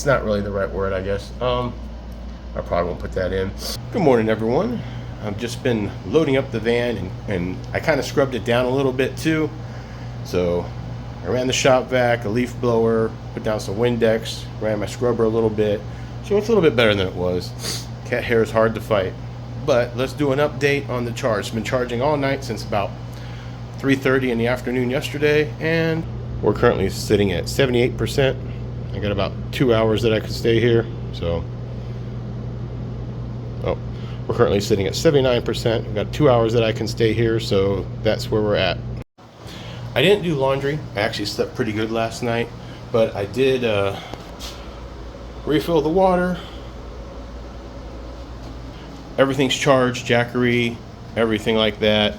It's not really the right word, I guess. I probably won't put that in. Good morning, everyone. I've just been loading up the van, and I kind of scrubbed it down a little bit too. So I ran the shop vac, a leaf blower, put down some Windex, ran my scrubber a little bit. So it's a little bit better than it was. Cat hair is hard to fight. But let's do an update on the charge. It's been charging all night since about 3:30 in the afternoon yesterday, and we're currently sitting at 78%. I got about 2 hours that I could stay here. So, we're currently sitting at 79%. We've got 2 hours that I can stay here, so that's where we're at. I didn't do laundry. I actually slept pretty good last night, but I did refill the water. Everything's charged, Jackery, everything like that.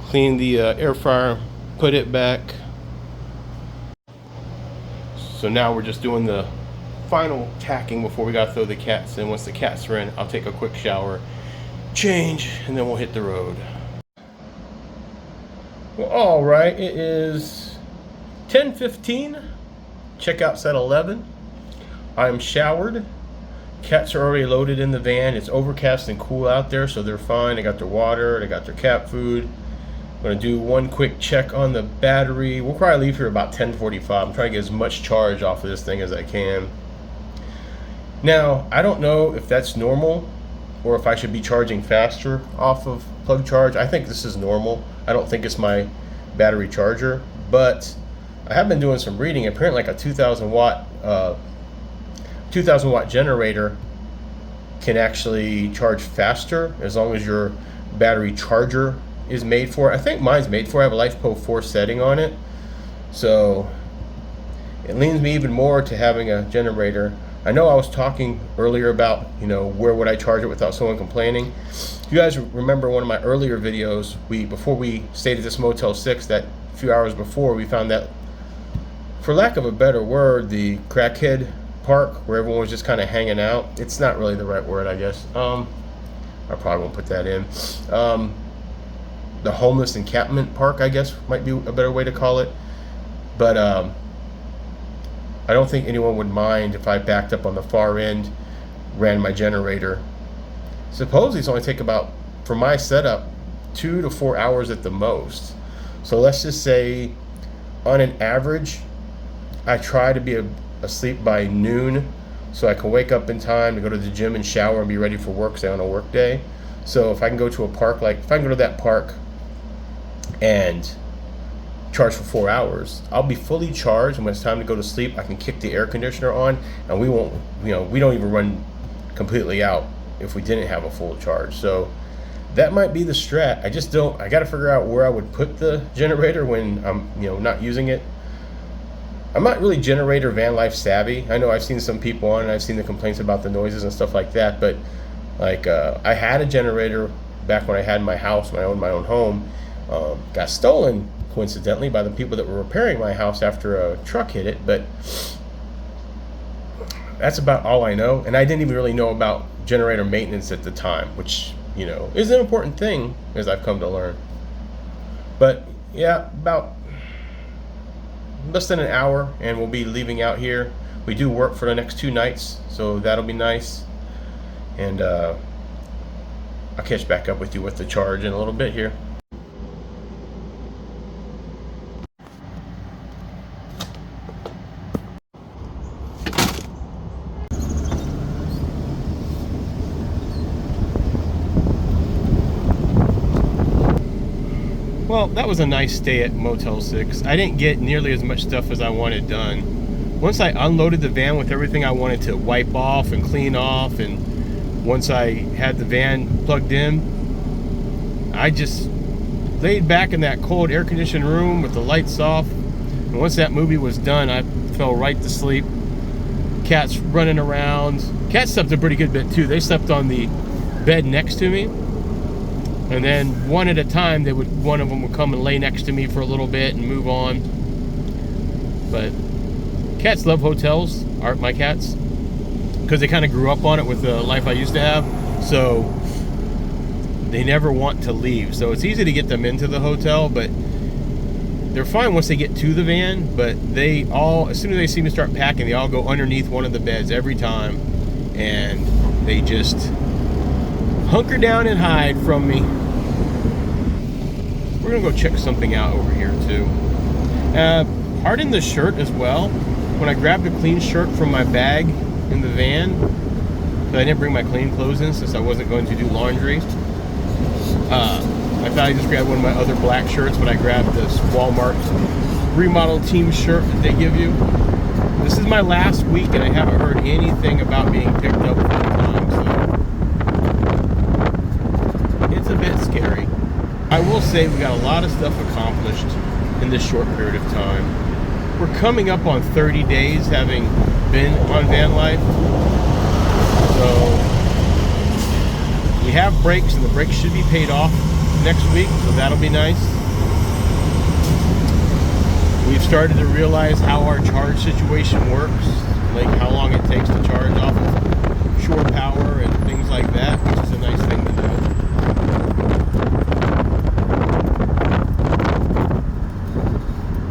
Clean the air fryer, put it back. So now we're just doing the final tacking before we gotta throw the cats in. Once the cats are in, I'll take a quick shower, change, and then we'll hit the road. Well, all right, it is 10:15. Checkout's at 11. I'm showered. Cats are already loaded in the van. It's overcast and cool out there, so they're fine. They got their water, they got their cat food. I'm gonna do one quick check on the battery. We'll probably leave here about 10:45. I'm trying to get as much charge off of this thing as I can. Now, I don't know if that's normal or if I should be charging faster off of plug charge. I think this is normal. I don't think it's my battery charger, but I have been doing some reading. Apparently, like a 2,000 watt generator can actually charge faster as long as your battery charger is made for it. I think mine's made for it. I have a LifePo 4 setting on it, so it leans me even more to having a generator. I know I was talking earlier about, where would I charge it without someone complaining. If you guys remember one of my earlier videos, before we stayed at this Motel 6, that few hours before, we found that, for lack of a better word, the crackhead park where everyone was just kind of hanging out. It's not really the right word, I guess. I probably won't put that in. The homeless encampment park, I guess, might be a better way to call it. But I don't think anyone would mind if I backed up on the far end, ran my generator. Supposedly it's only take about, for my setup, 2 to 4 hours at the most. So let's just say, on an average, I try to be asleep by noon so I can wake up in time to go to the gym and shower and be ready for work, say on a work day. So if I can go to a park, if I can go to that park and charge for 4 hours, I'll be fully charged, and when it's time to go to sleep, I can kick the air conditioner on, and we won't, we don't even run completely out if we didn't have a full charge. So that might be the strat. I got to figure out where I would put the generator when I'm, not using it. I'm not really generator Vanlife savvy. I know I've seen some people on, and I've seen the complaints about the noises and stuff like that, but I had a generator back when I had my house, my own home. Got stolen coincidentally by the people that were repairing my house after a truck hit it, but that's about all I know. And I didn't even really know about generator maintenance at the time, which is an important thing, as I've come to learn. But yeah, about less than an hour and we'll be leaving out here. We do work for the next 2 nights, so that'll be nice. And I'll catch back up with you with the charge in a little bit here. Well, that was a nice stay at Motel 6. I didn't get nearly as much stuff as I wanted done. Once I unloaded the van with everything I wanted to wipe off and clean off, and once I had the van plugged in, I just laid back in that cold air-conditioned room with the lights off. And once that movie was done, I fell right to sleep. Cats running around. Cats slept a pretty good bit too. They slept on the bed next to me. And then one at a time, one of them would come and lay next to me for a little bit and move on. But cats love hotels, my cats, because they kind of grew up on it with the life I used to have. So they never want to leave. So it's easy to get them into the hotel, but they're fine once they get to the van, but they all, as soon as they see me start packing, they all go underneath one of the beds every time, and they just hunker down and hide from me. We're gonna go check something out over here too. Pardon the shirt as well. When I grabbed a clean shirt from my bag in the van, so I didn't bring my clean clothes in since I wasn't going to do laundry. I thought I just grabbed one of my other black shirts, but I grabbed this Walmart remodel team shirt that they give you. This is my last week, and I haven't heard anything about being picked up full time, so it's a bit scary. I will say we got a lot of stuff accomplished in this short period of time. We're coming up on 30 days having been on Vanlife, so we have brakes, and the brakes should be paid off next week, so that'll be nice. We've started to realize how our charge situation works, like how long it takes to charge off of shore power and things like that, which is a nice thing to know.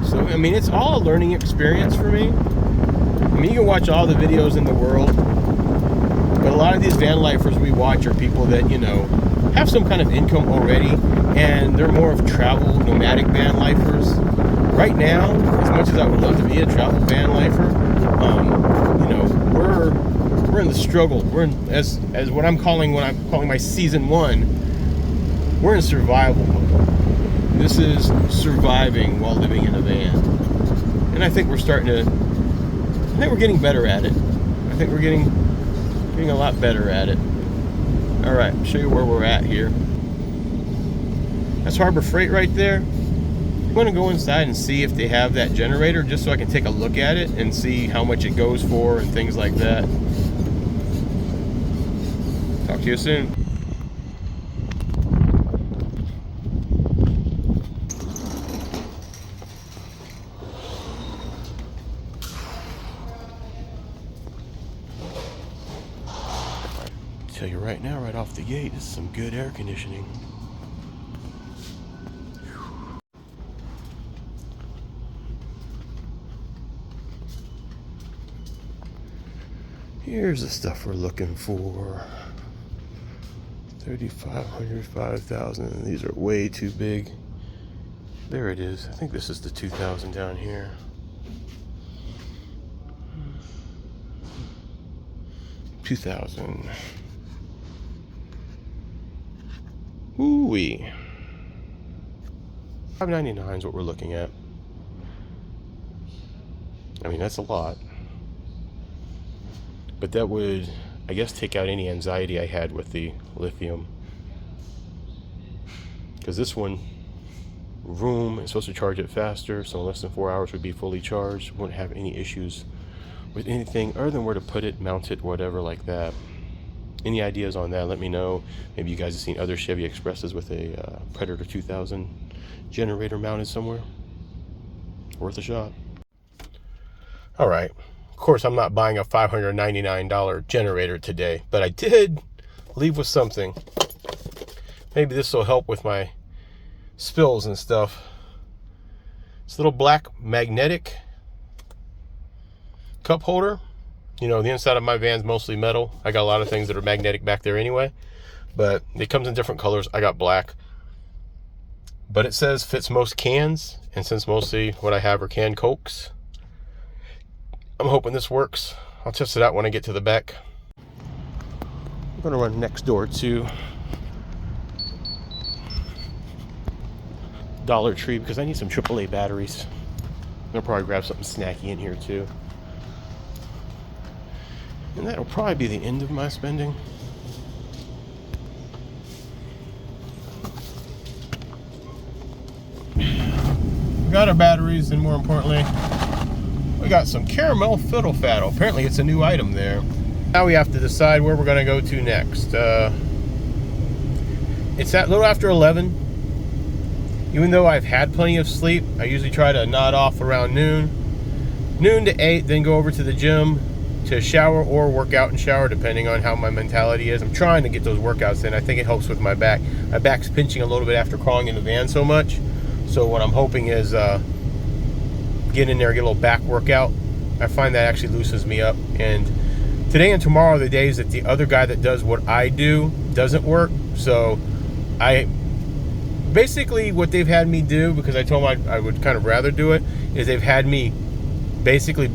So, I mean, it's all a learning experience for me. I mean, you can watch all the videos in the world, but a lot of these van lifers we watch are people that, you know, have some kind of income already, and they're more of travel nomadic van lifers. Right now, as much as I would love to be a travel van lifer, you know, we're in the struggle. We're in, as what I'm calling my season 1. We're in survival mode. This is surviving while living in a van, and I think we're getting better at it. I think we're getting a lot better at it. All right, show you where we're at here. That's Harbor Freight right there. I'm gonna go inside and see if they have that generator, just so I can take a look at it and see how much it goes for and things like that. Talk to you soon. Tell you right now, right off the gate, this is some good air conditioning. Here's the stuff we're looking for. 3,500, 5,000, and these are way too big. There it is. I think this is the 2,000 down here. $2,000. Ooh-wee. $599 is what we're looking at. I mean, that's a lot. But that would, I guess, take out any anxiety I had with the lithium. Because this one, room, is supposed to charge it faster, so in less than 4 hours would be fully charged. Wouldn't have any issues with anything other than where to put it, mount it, whatever like that. Any ideas on that, let me know. Maybe you guys have seen other Chevy Expresses with a Predator 2000 generator mounted somewhere. Worth a shot. All right. Of course, I'm not buying a $599 generator today, but I did leave with something. Maybe this will help with my spills and stuff. This little black magnetic cup holder. You know, the inside of my van's mostly metal. I got a lot of things that are magnetic back there anyway, but it comes in different colors. I got black, but it says fits most cans, and since mostly what I have are canned Cokes, I'm hoping this works. I'll test it out when I get to the back. I'm gonna run next door to Dollar Tree because I need some AAA batteries. I'm gonna probably grab something snacky in here too. And that'll probably be the end of my spending. We got our batteries, and more importantly, we got some caramel fiddle faddle. Apparently it's a new item there. Now we have to decide where we're gonna go to next. It's at a little after 11. Even though I've had plenty of sleep, I usually try to nod off around noon to 8, then go over to the gym to shower or work out and shower, depending on how my mentality is. I'm trying to get those workouts in. I think it helps with my back. My back's pinching a little bit after crawling in the van so much. So what I'm hoping is get in there, get a little back workout. I find that actually loosens me up. And today and tomorrow are the days that the other guy that does what I do doesn't work. So I basically, what they've had me do, because I told them I would kind of rather do it, is they've had me basically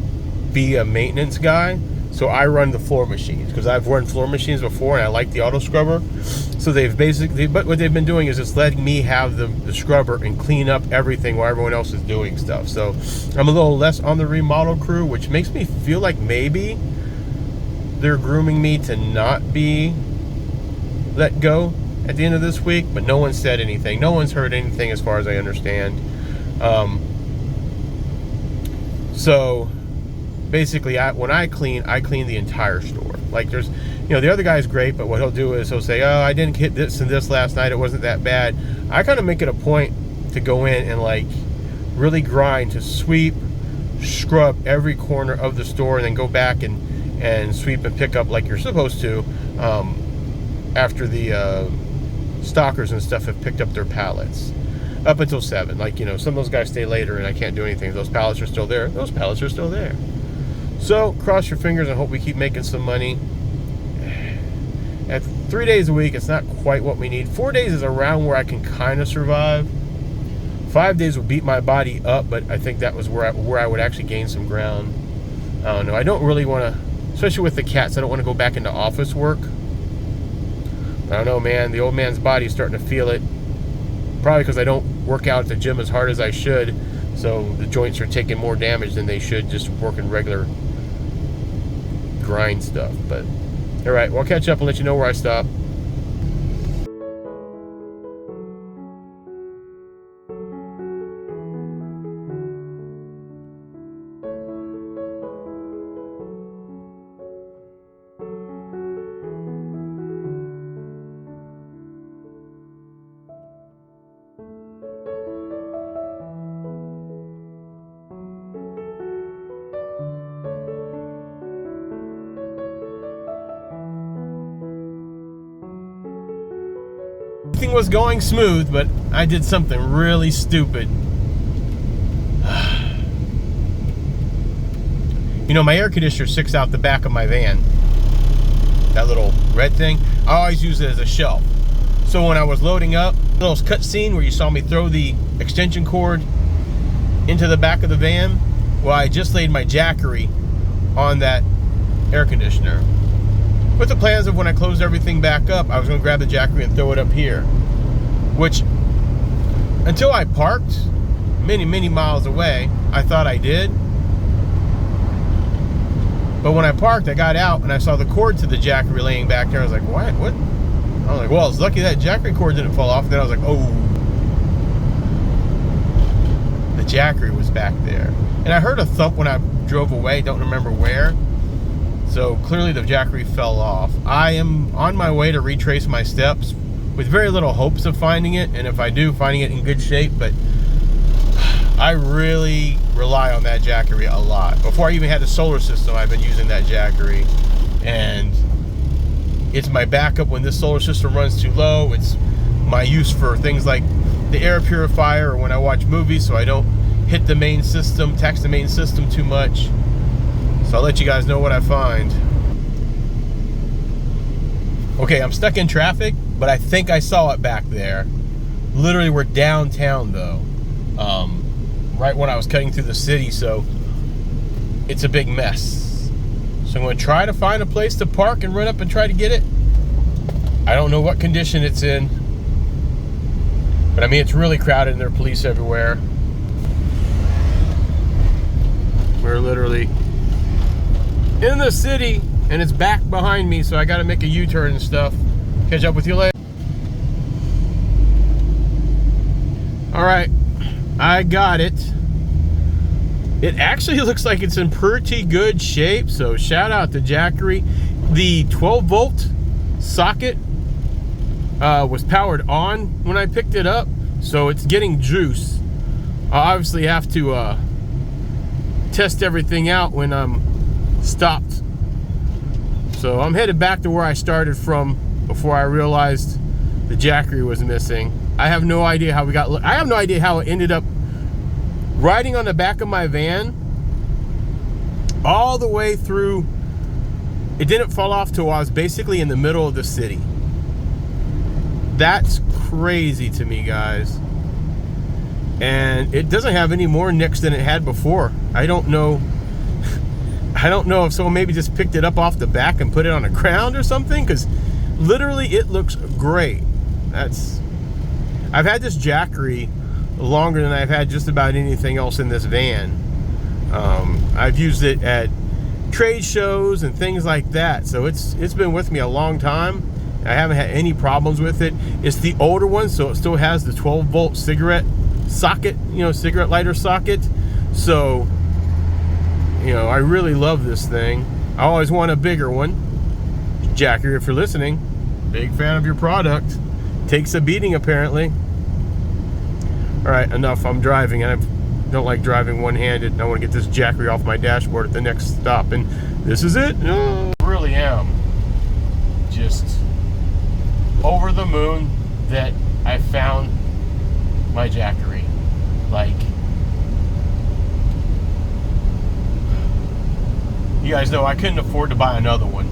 be a maintenance guy. So I run the floor machines, because I've run floor machines before and I like the auto scrubber. So they've basically, but what they've been doing is just letting me have the scrubber and clean up everything while everyone else is doing stuff. So I'm a little less on the remodel crew, which makes me feel like maybe they're grooming me to not be let go at the end of this week, but no one said anything. No one's heard anything as far as I understand. So basically, when I clean the entire store. Like, there's, the other guy's great, but what he'll do is he'll say, oh, I didn't hit this and this last night, it wasn't that bad. I kind of make it a point to go in and like really grind, to sweep, scrub every corner of the store, and then go back and sweep and pick up like you're supposed to after the stockers and stuff have picked up their pallets. Up until 7. Like, some of those guys stay later and I can't do anything. Those pallets are still there. Those pallets are still there. So cross your fingers and hope we keep making some money. At 3 days a week, it's not quite what we need. 4 days is around where I can kind of survive. 5 days will beat my body up, but I think that was where I would actually gain some ground. I don't know. I don't really want to, especially with the cats, I don't want to go back into office work. I don't know, man. The old man's body's starting to feel it. Probably because I don't work out at the gym as hard as I should. So the joints are taking more damage than they should just working regular grind stuff. But all right, well, I'll catch up and let you know where I stop. Everything was going smooth, but I did something really stupid. My air conditioner sticks out the back of my van. That little red thing, I always use it as a shelf. So when I was loading up, a little cut scene where you saw me throw the extension cord into the back of the van, well, I just laid my Jackery on that air conditioner. With the plans of when I closed everything back up, I was going to grab the Jackery and throw it up here. Which, until I parked many, many miles away, I thought I did. But when I parked, I got out and I saw the cord to the Jackery laying back there. I was like, what? I was like, well, it's lucky that Jackery cord didn't fall off. And then I was like, oh, the Jackery was back there. And I heard a thump when I drove away, don't remember where. So clearly the Jackery fell off. I am on my way to retrace my steps with very little hopes of finding it, and if I do, finding it in good shape. But I really rely on that Jackery a lot. Before I even had the solar system, I've been using that Jackery, and it's my backup when this solar system runs too low. It's my use for things like the air purifier, or when I watch movies so I don't hit the main system, tax the main system too much. So I'll let you guys know what I find. Okay, I'm stuck in traffic, but I think I saw it back there. Literally, we're downtown though. Right when I was cutting through the city, so it's a big mess. So I'm going to try to find a place to park and run up and try to get it. I don't know what condition it's in, but I mean, it's really crowded and there are police everywhere. We're literally in the city, and it's back behind me, so I got to make a U-turn and stuff. Catch up with you later. All right, I got it. It actually looks like it's in pretty good shape, so shout out to Jackery. The 12-volt socket was powered on when I picked it up, so it's getting juice. I obviously have to test everything out when I'm stopped. So I'm headed back to where I started from before I realized the Jackery was missing. I have no idea how we got. I have no idea how it ended up riding on the back of my van all the way through. It didn't fall off till I was basically in the middle of the city. That's crazy to me, guys. And it doesn't have any more nicks than it had before. I don't know. I don't know if someone maybe just picked it up off the back and put it on the ground or something, because literally it looks great. I've had this Jackery longer than I've had just about anything else in this van. I've used it at trade shows and things like that, so it's been with me a long time. I haven't had any problems with it. It's the older one, so it still has the 12-volt cigarette socket, cigarette lighter socket. So, I really love this thing. I always want a bigger one. Jackery, if you're listening, big fan of your product. Takes a beating, apparently. All right, enough. I'm driving, and I don't like driving one-handed, and I want to get this Jackery off my dashboard at the next stop, and this is it. I really am just over the moon that I found my Jackery. Like, you guys know I couldn't afford to buy another one,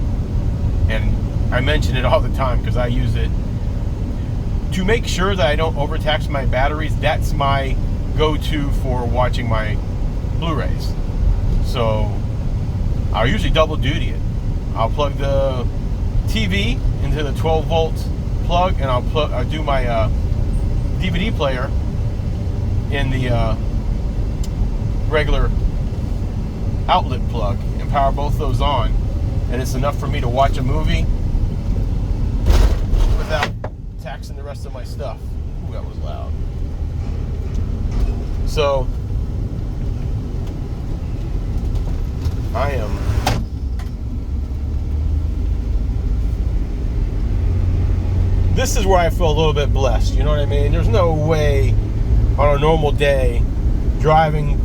and I mention it all the time because I use it to make sure that I don't overtax my batteries. That's my go-to for watching my Blu-rays. So I'll usually double duty it. I'll plug the TV into the 12-volt plug, and I'll do my DVD player in the regular outlet plug and power both those on, and it's enough for me to watch a movie without taxing the rest of my stuff. Ooh, that was loud. So I am this is where I feel a little bit blessed, you know what I mean? There's no way on a normal day driving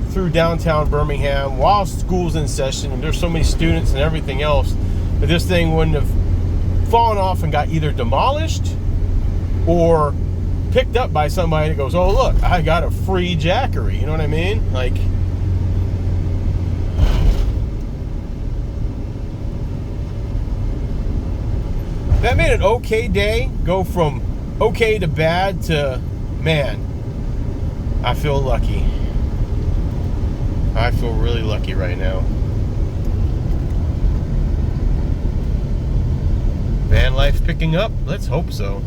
through downtown Birmingham while school's in session and there's so many students and everything else that this thing wouldn't have fallen off and got either demolished or picked up by somebody that goes, oh look, I got a free Jackery, you know what I mean? Like, that made an okay day go from okay to bad to, man, I feel lucky. I feel really lucky right now. Van life picking up? Let's hope so.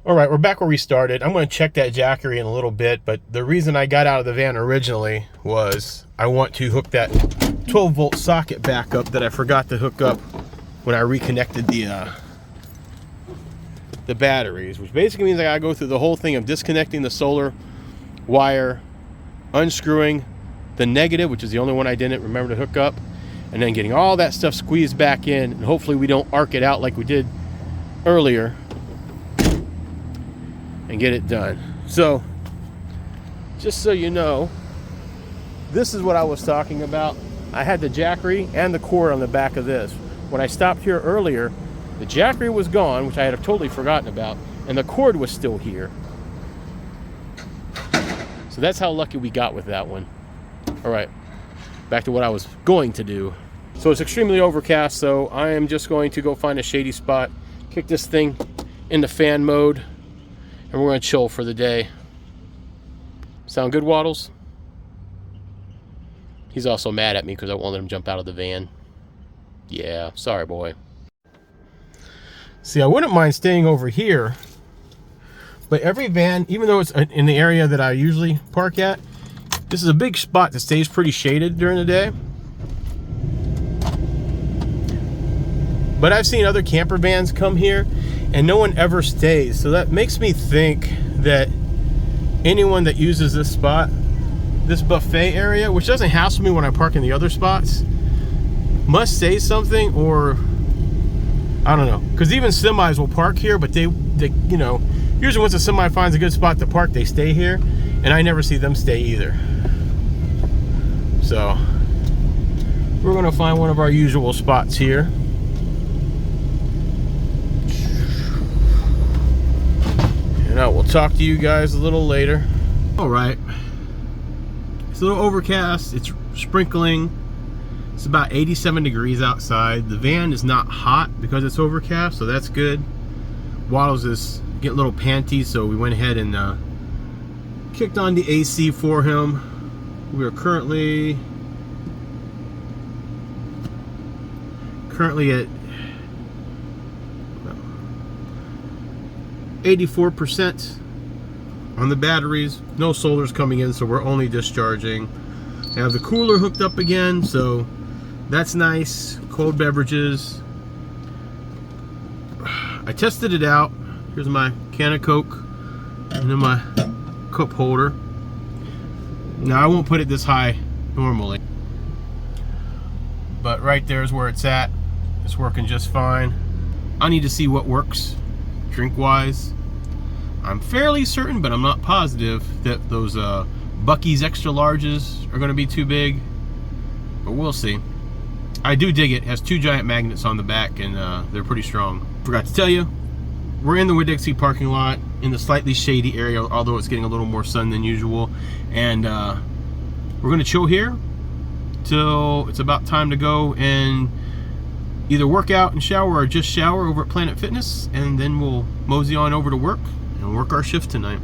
All right, we're back where we started. I'm going to check that Jackery in a little bit, but the reason I got out of the van originally was I want to hook that 12-volt socket back up that I forgot to hook up when I reconnected the batteries, which basically means I gotta go through the whole thing of disconnecting the solar wire, unscrewing the negative, which is the only one I didn't remember to hook up, and then getting all that stuff squeezed back in, and hopefully we don't arc it out like we did earlier, and get it done. So just so you know, this is what I was talking about. I had the Jackery and the cord on the back of this. When I stopped here earlier, the Jackery was gone, which I had totally forgotten about, and the cord was still here. So that's how lucky we got with that one. All right, back to what I was going to do. So it's extremely overcast, so I am just going to go find a shady spot, kick this thing into fan mode, and we're going to chill for the day. Sound good, Waddles? He's also mad at me because I won't let him jump out of the van. Yeah, sorry, boy. See, I wouldn't mind staying over here, but every van, even though it's in the area that I usually park at, this is a big spot that stays pretty shaded during the day. But I've seen other camper vans come here and no one ever stays. So that makes me think that anyone that uses this spot, this buffet area, which doesn't hassle me when I park in the other spots, must say something, or I don't know, because even semis will park here, but they you know, usually once a semi finds a good spot to park, they stay here, and I never see them stay either. So we're gonna find one of our usual spots here. And Now we'll talk to you guys a little later. All right. It's a little overcast. It's sprinkling. It's about 87 degrees outside. The van is not hot because it's overcast, so that's good. Waddles is getting a little panty, so we went ahead and kicked on the AC for him. We are currently at 84% on the batteries. No solar's coming in, so we're only discharging. I have the cooler hooked up again, so that's nice. Cold beverages. I tested it out. Here's my can of Coke and then my cup holder. Now I won't put it this high normally, but right there is where it's at. It's working just fine. I need to see what works drink wise. I'm fairly certain, but I'm not positive, that those Buc-ee's extra larges are going to be too big, but we'll see. I do dig it. It has 2 giant magnets on the back, and they're pretty strong. Forgot to tell you, we're in the Winn-Dixie parking lot in the slightly shady area, although it's getting a little more sun than usual, and we're going to chill here till it's about time to go and either work out and shower or just shower over at Planet Fitness, and then we'll mosey on over to work and work our shift tonight.